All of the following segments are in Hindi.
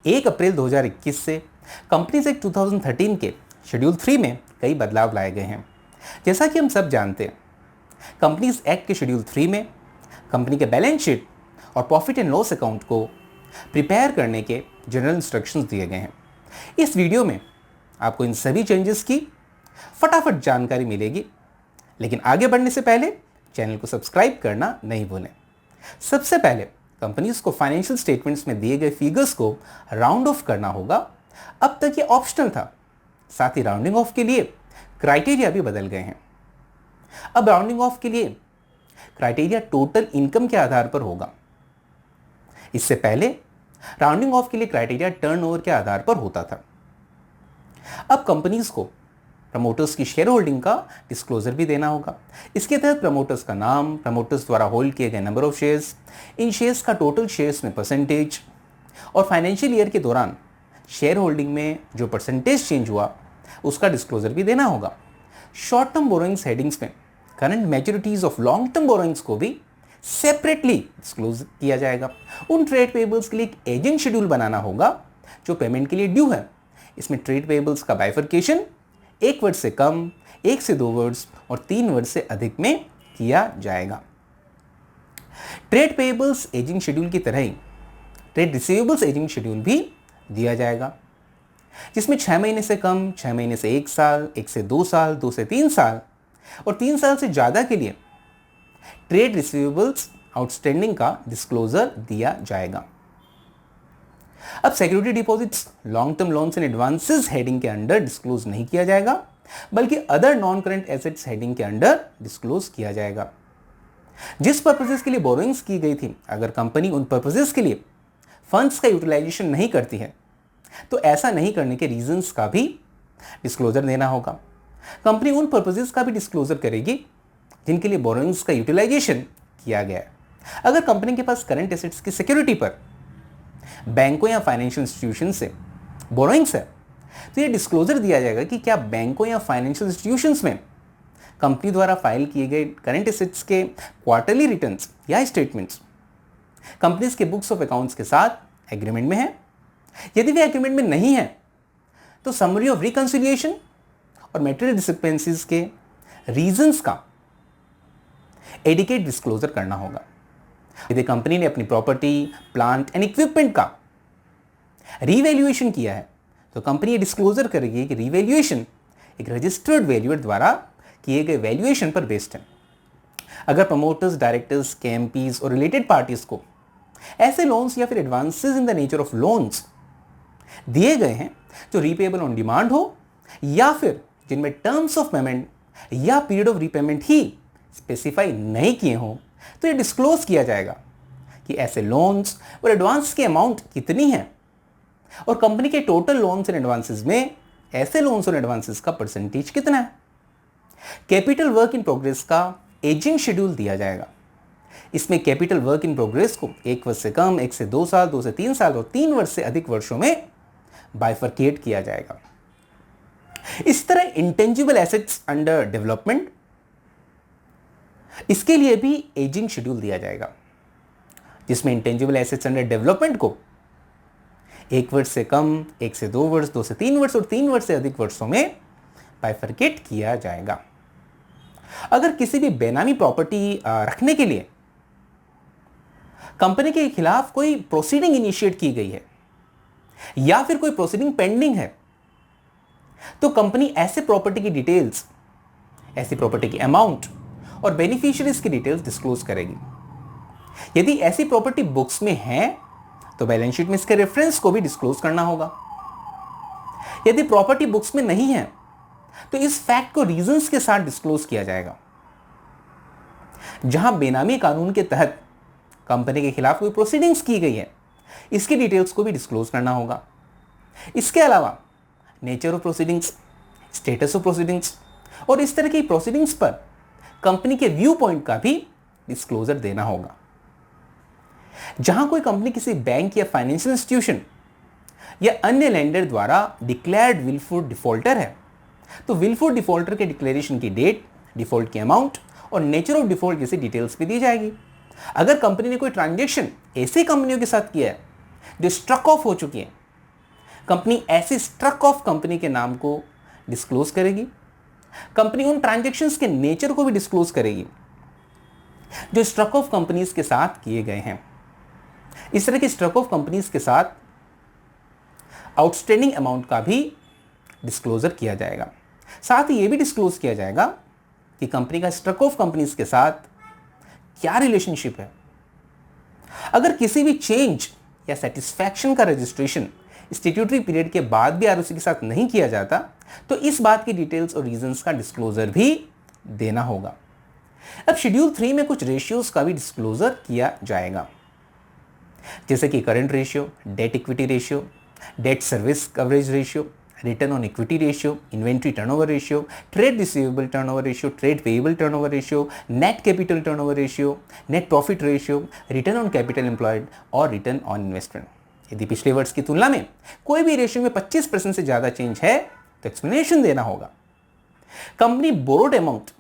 1 अप्रैल 2021 से कंपनीज एक्ट 2013 के शेड्यूल 3 में कई बदलाव लाए गए हैं। जैसा कि हम सब जानते हैं, कंपनीज एक्ट के शेड्यूल 3 में कंपनी के बैलेंस शीट और प्रॉफिट एंड लॉस अकाउंट को प्रिपेयर करने के जनरल इंस्ट्रक्शंस दिए गए हैं। इस वीडियो में आपको इन सभी चेंजेस की फटाफट जानकारी मिलेगी, लेकिन आगे बढ़ने से पहले चैनल को सब्सक्राइब करना नहीं भूलें। सबसे पहले कंपनीज को फाइनेंशियल स्टेटमेंट्स में दिए गए फिगर्स को राउंड ऑफ करना होगा। अब तक ये ऑप्शनल था, साथ ही राउंडिंग ऑफ के लिए क्राइटेरिया भी बदल गए हैं। अब राउंडिंग ऑफ के लिए क्राइटेरिया टोटल इनकम के आधार पर होगा। इससे पहले राउंडिंग ऑफ के लिए क्राइटेरिया टर्नओवर के आधार पर होता था। अब कंपनीज को प्रमोटर्स की शेयर होल्डिंग का डिस्क्लोजर भी देना होगा। इसके तहत प्रमोटर्स का नाम, प्रमोटर्स द्वारा होल्ड किए गए number of shares, in shares का टोटल शेयर्स में परसेंटेज और फाइनेंशियल ईयर के दौरान शेयर होल्डिंग में जो परसेंटेज चेंज हुआ उसका डिस्क्लोजर भी देना होगा। शॉर्ट टर्म बोरोइंग्स हेडिंग्स में current मैच्योरिटीज of long term borrowings को भी सेपरेटली डिस्क्लोज किया जाएगा। उन ट्रेड पेबल्स के लिए एक एजिंग शेड्यूल बनाना होगा जो पेमेंट के लिए ड्यू है। इसमें ट्रेड पेबल्स का बाइफर्केशन 1 वर्ष से कम, 1 से 2 वर्ष और 3 वर्ष से अधिक में किया जाएगा। ट्रेड पेबल्स एजिंग शेड्यूल की तरह ही ट्रेड रिसीवेबल्स एजिंग शेड्यूल भी दिया जाएगा, जिसमें 6 महीने से कम, 6 महीने से 1 साल, 1 से 2 साल, 2 से 3 साल और 3 साल से ज़्यादा के लिए ट्रेड रिसीवेबल्स आउटस्टैंडिंग का डिस्क्लोजर दिया जाएगा। अब security deposits, long term loans and advances heading के अंडर डिस्क्लोज नहीं किया जाएगा, बल्कि other non current assets heading के अंडर डिस्क्लोज किया जाएगा। जिस पर्पसेस के लिए बोरोइंग्स की गई थी, अगर कंपनी उन पर्पसेस के लिए फंड्स का यूटिलाइजेशन नहीं करती है तो ऐसा नहीं करने के रीजंस का भी डिस्क्लोजर देना होगा। कंपनी उन पर्पसेस का भी डिस्क्लोजर करेगी जिनके लिए बोरोइंग्स का यूटिलाइजेशन किया गया है। अगर कंपनी के पास करंट एसेट्स की सिक्योरिटी पर बैंकों या फाइनेंशियल इंस्टीट्यूशन से बोरोइंग्स है तो यह डिस्क्लोजर दिया जाएगा कि क्या बैंकों या फाइनेंशियल इंस्टीट्यूशंस में कंपनी द्वारा फाइल किए गए करंट एसेट्स के क्वार्टरली रिटर्न्स या स्टेटमेंट्स कंपनीज के बुक्स ऑफ अकाउंट्स के साथ एग्रीमेंट में है। यदि वे एग्रीमेंट में नहीं है तो समरी ऑफ रिकंसिलिएशन और मटेरियल डिस्क्रिपेंसीज के रीजंस का एडिकेट डिस्क्लोजर करना होगा। यदि कंपनी ने अपनी प्रॉपर्टी, प्लांट एंड इक्विपमेंट का रीवैल्यूएशन किया है तो कंपनी ये डिस्क्लोजर करेगी कि रीवैल्यूएशन एक रजिस्टर्ड वैल्यूअर द्वारा किए गए वैल्यूएशन पर बेस्ड है। अगर प्रमोटर्स, डायरेक्टर्स, केएमपीज और रिलेटेड पार्टीज को ऐसे लोन्स या फिर advances in the nature of loans दिए गए हैं जो रीपेबल ऑन डिमांड हो या फिर जिनमें टर्म्स ऑफ पेमेंट या period of repayment he specify नहीं किए हों, तो ये डिस्क्लोज किया जाएगा कि ऐसे लोन्स और एडवांस की अमाउंट कितनी है और कंपनी के टोटल लोन्स एंड एडवांसेस में ऐसे लोन्स और एडवांसेस का परसेंटेज कितना है। कैपिटल वर्क इन प्रोग्रेस का एजिंग शेड्यूल दिया जाएगा। इसमें कैपिटल वर्क इन प्रोग्रेस को 1 वर्ष से कम, 1 से 2 साल, 2 से 3 साल और 3 वर्ष से अधिक वर्षों में बाइफरकेट किया जाएगा। इस तरह इंटेंजिबल एसेट्स अंडर डेवलपमेंट, इसके लिए भी एजिंग शेड्यूल दिया जाएगा, जिसमें इंटेंजिबल एसेट्स अंडर डेवलपमेंट को 1 वर्ष से कम, 1 से 2 वर्ष, 2 से 3 वर्ष और 3 वर्ष से अधिक वर्षों में बाइफरकेट किया जाएगा। अगर किसी भी बेनामी प्रॉपर्टी रखने के लिए कंपनी के खिलाफ कोई प्रोसीडिंग इनिशिएट की गई है या फिर कोई प्रोसीडिंग पेंडिंग है तो कंपनी ऐसे प्रॉपर्टी की डिटेल्स, ऐसी प्रॉपर्टी की अमाउंट और बेनिफिशियरीज की डिटेल्स डिस्क्लोज करेगी। यदि ऐसी प्रॉपर्टी बुक्स में है तो बैलेंस शीट में इसके रेफरेंस को भी डिस्क्लोज करना होगा। यदि प्रॉपर्टी बुक्स में नहीं है तो इस फैक्ट को रीजंस के साथ डिस्क्लोज किया जाएगा। जहां बेनामी कानून के तहत कंपनी के खिलाफ कोई प्रोसीडिंग्स की गई है, इसकी डिटेल्स को भी डिस्क्लोज करना होगा। इसके अलावा nature of proceedings, status of proceedings और इस तरह की प्रोसीडिंग्स पर कंपनी के व्यू पॉइंट का भी डिस्क्लोजर देना होगा। जहां कोई कंपनी किसी बैंक या फाइनेंशियल इंस्टीट्यूशन या अन्य लेंडर द्वारा डिक्लेयर्ड विलफुल डिफॉल्टर है तो विलफुल डिफॉल्टर के डिक्लेरेशन की डेट, डिफॉल्ट की अमाउंट और नेचर ऑफ डिफॉल्ट जैसी डिटेल्स भी दी जाएगी। अगर कंपनी ने कोई ट्रांजैक्शन ऐसी कंपनियों के साथ किया है जो स्ट्रक ऑफ हो चुकी है कंपनी ऐसे स्ट्रक ऑफ कंपनी के नाम को डिस्क्लोज करेगी। कंपनी उन ट्रांजैक्शंस के नेचर को भी डिस्क्लोज करेगी जो स्ट्रक ऑफ कंपनीज के साथ किए गए हैं। इस तरह के स्ट्रक ऑफ कंपनीज के साथ आउटस्टैंडिंग अमाउंट का भी डिस्क्लोजर किया जाएगा। साथ ही यह भी डिस्क्लोज किया जाएगा कि कंपनी का स्ट्रक ऑफ कंपनीज के साथ क्या रिलेशनशिप है। अगर किसी भी चेंज या सेटिस्फैक्शन का रजिस्ट्रेशन स्टैट्यूटरी पीरियड के बाद भी आरओसी के साथ नहीं किया जाता तो इस बात की डिटेल्स और रीजंस का डिस्क्लोजर भी देना होगा। अब शेड्यूल 3 में कुछ रेशियोज का भी डिस्क्लोजर किया जाएगा, जैसे कि current ratio, debt equity ratio, debt service coverage ratio, return on equity ratio, inventory turnover ratio, trade receivable turnover ratio, trade payable turnover ratio, net capital turnover ratio, net profit ratio, return on capital employed और रिटर्न ऑन इन्वेस्टमेंट। यदि पिछले वर्ष की तुलना में कोई भी रेशियो में 25% से ज्यादा चेंज है तो एक्सप्लेनेशन देना होगा। कंपनी बोरोड अमाउंट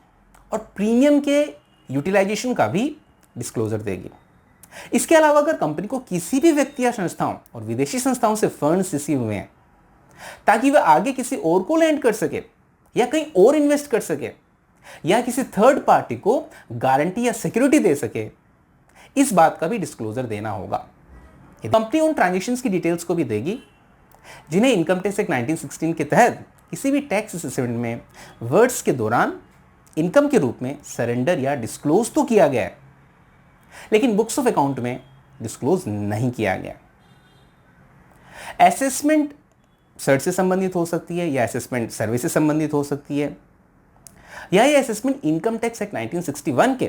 और प्रीमियम के यूटिलाइजेशन का भी डिस्क्लोजर देगी। इसके अलावा अगर कंपनी को किसी भी व्यक्ति या संस्थाओं और विदेशी संस्थाओं से फंड्स रिसीव हुए हैं ताकि वह आगे किसी और को लैंड कर सके या कहीं और इन्वेस्ट कर सके या किसी थर्ड पार्टी को गारंटी या सिक्योरिटी दे सके, इस बात का भी डिस्क्लोजर देना होगा। कंपनी उन ट्रांजैक्शंस की डिटेल्स को भी देगी जिन्हें इनकम टैक्स एक्ट 1916 के तहत किसी भी टैक्स असेसमेंट में वर्ड्स के दौरान इनकम के रूप में सरेंडर या डिस्क्लोज तो किया गया है, लेकिन बुक्स ऑफ अकाउंट में डिस्क्लोज नहीं किया गया। असेसमेंट सर्च से संबंधित हो सकती है या असेसमेंट सर्वे से संबंधित हो सकती है या ये असेसमेंट इनकम टैक्स एक्ट 1961 के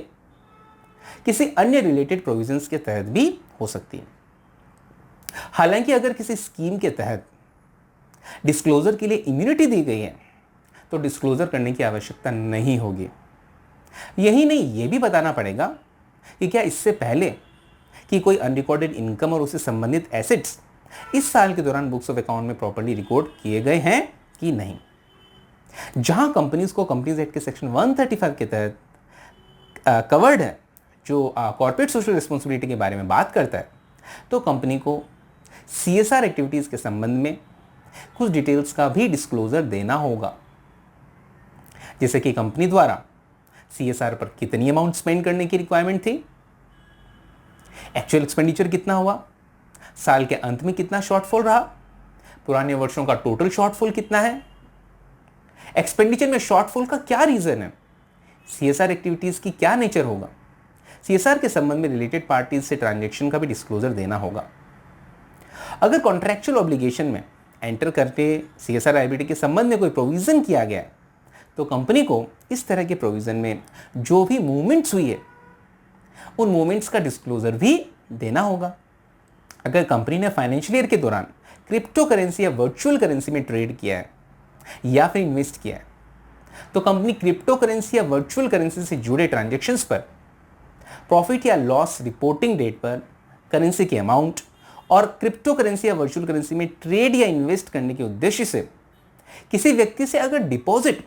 किसी अन्य रिलेटेड प्रोविजंस के तहत भी हो सकती है। हालांकि अगर किसी स्कीम के तहत डिस्क्लोजर के लिए इम्यूनिटी दी गई है तो डिस्क्लोजर करने की आवश्यकता नहीं होगी। यही नहीं, यह भी बताना पड़ेगा कि क्या इससे पहले कि कोई अनरिकॉर्डेड इनकम और उससे संबंधित एसेट्स इस साल के दौरान बुक्स ऑफ अकाउंट में प्रॉपर्ली रिकॉर्ड किए गए हैं कि नहीं। जहां कंपनीज को कंपनीज एक्ट के सेक्शन 135 के तहत कवर्ड है, जो कॉर्पोरेट सोशल रिस्पॉन्सिबिलिटी के बारे में बात करता है, तो कंपनी को CSR एक्टिविटीज के संबंध में कुछ डिटेल्स का भी डिस्क्लोजर देना होगा, जैसे कि कंपनी द्वारा CSR पर कितनी अमाउंट स्पेंड करने की रिक्वायरमेंट थी, एक्चुअल एक्सपेंडिचर कितना हुआ, साल के अंत में कितना शॉर्टफॉल रहा, पुराने वर्षों का टोटल शॉर्टफॉल कितना है, एक्सपेंडिचर में शॉर्टफॉल का क्या रीजन है, CSR एक्टिविटीज की क्या नेचर होगा, CSR के संबंध में रिलेटेड पार्टीज से ट्रांजैक्शन का भी डिस्क्लोजर देना होगा। अगर कॉन्ट्रैक्चुअल ऑब्लिगेशन में एंटर करते CSR लायबिलिटी के संबंध में कोई प्रोविजन किया गया है तो कंपनी को इस तरह के प्रोविजन में जो भी मूवमेंट्स हुई है उन मूवमेंट्स का डिस्क्लोजर भी देना होगा। अगर कंपनी ने फाइनेंशियल ईयर के दौरान क्रिप्टो करेंसी या वर्चुअल करेंसी में ट्रेड किया है या फिर इन्वेस्ट किया है तो कंपनी क्रिप्टो करेंसी या वर्चुअल करेंसी से जुड़े ट्रांजैक्शंस पर प्रॉफिट या लॉस रिपोर्टिंग डेट पर करेंसी की अमाउंट और क्रिप्टो करेंसी या वर्चुअल करेंसी में ट्रेड या इन्वेस्ट करने के उद्देश्य से किसी व्यक्ति से अगर डिपॉजिट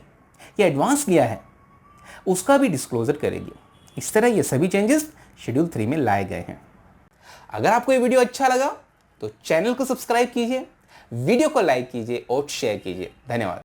या एडवांस लिया है उसका भी डिस्क्लोजर करेगी। इस तरह ये सभी चेंजेस शेड्यूल 3 में लाए गए हैं। अगर आपको ये वीडियो अच्छा लगा तो चैनल को सब्सक्राइब कीजिए, वीडियो को लाइक कीजिए और शेयर कीजिए। धन्यवाद।